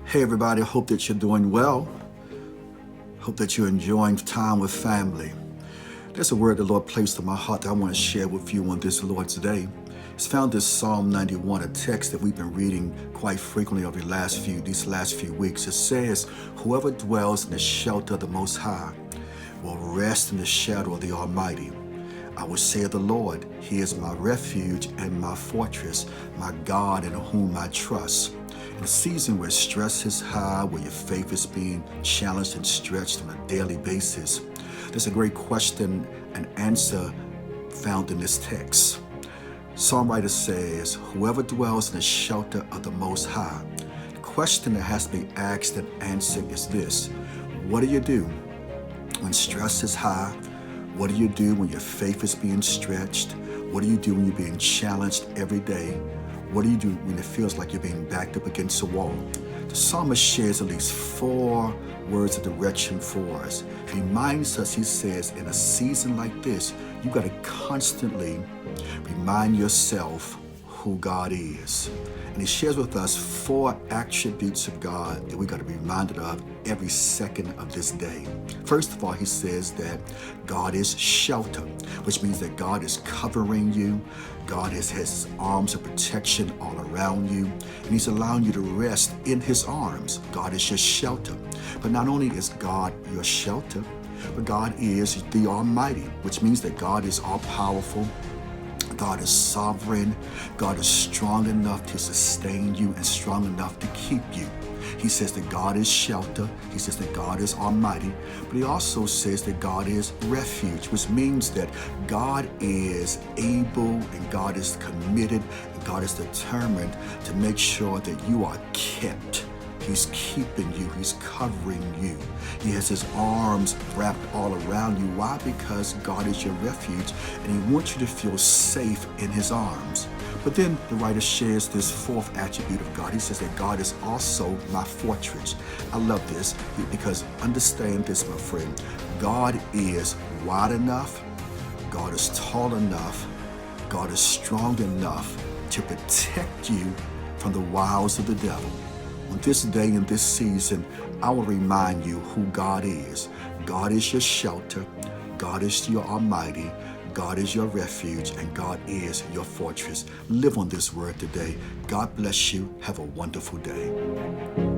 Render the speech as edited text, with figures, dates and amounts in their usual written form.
Hey everybody, hope that you're doing well. Hope that you're enjoying time with family. There's a word the Lord placed on my heart that I want to share with you on this Lord's Day. It's found in Psalm 91, a text that we've been reading quite frequently over these last few weeks. It says, "Whoever dwells in the shelter of the Most High will rest in the shadow of the Almighty. I will say of the Lord, He is my refuge and my fortress, my God in whom I trust." In a season where stress is high, where your faith is being challenged and stretched on a daily basis, there's a great question and answer found in this text. Songwriter says, "Whoever dwells in the shelter of the Most High." The question that has to be asked and answered is this: what do you do when stress is high? What do you do when your faith is being stretched? What do you do when you're being challenged every day? What do you do when it feels like you're being backed up against a wall? The psalmist shares at least 4 words of direction for us. He reminds us, he says, in a season like this, you got to constantly remind yourself who God is. And he shares with us 4 attributes of God that we got to be reminded of every second of this day. First of all, he says that God is shelter, which means that God is covering you. God has his arms of protection all around you, and he's allowing you to rest in his arms. God is your shelter. But not only is God your shelter, but God is the Almighty, which means that God is all-powerful. God is sovereign. God is strong enough to sustain you and strong enough to keep you. He says that God is shelter. He says that God is almighty. But he also says that God is refuge, which means that God is able and God is committed and God is determined to make sure that you are kept. He's keeping you. He's covering you. He has his arms wrapped all around you. Why? Because God is your refuge, and he wants you to feel safe in his arms. But then the writer shares this 4th attribute of God. He says that God is also my fortress. I love this because understand this, my friend. God is wide enough. God is tall enough. God is strong enough to protect you from the wiles of the devil. On this day and this season, I will remind you who God is. God is your shelter. God is your almighty. God is your refuge, and God is your fortress. Live on this word today. God bless you. Have a wonderful day.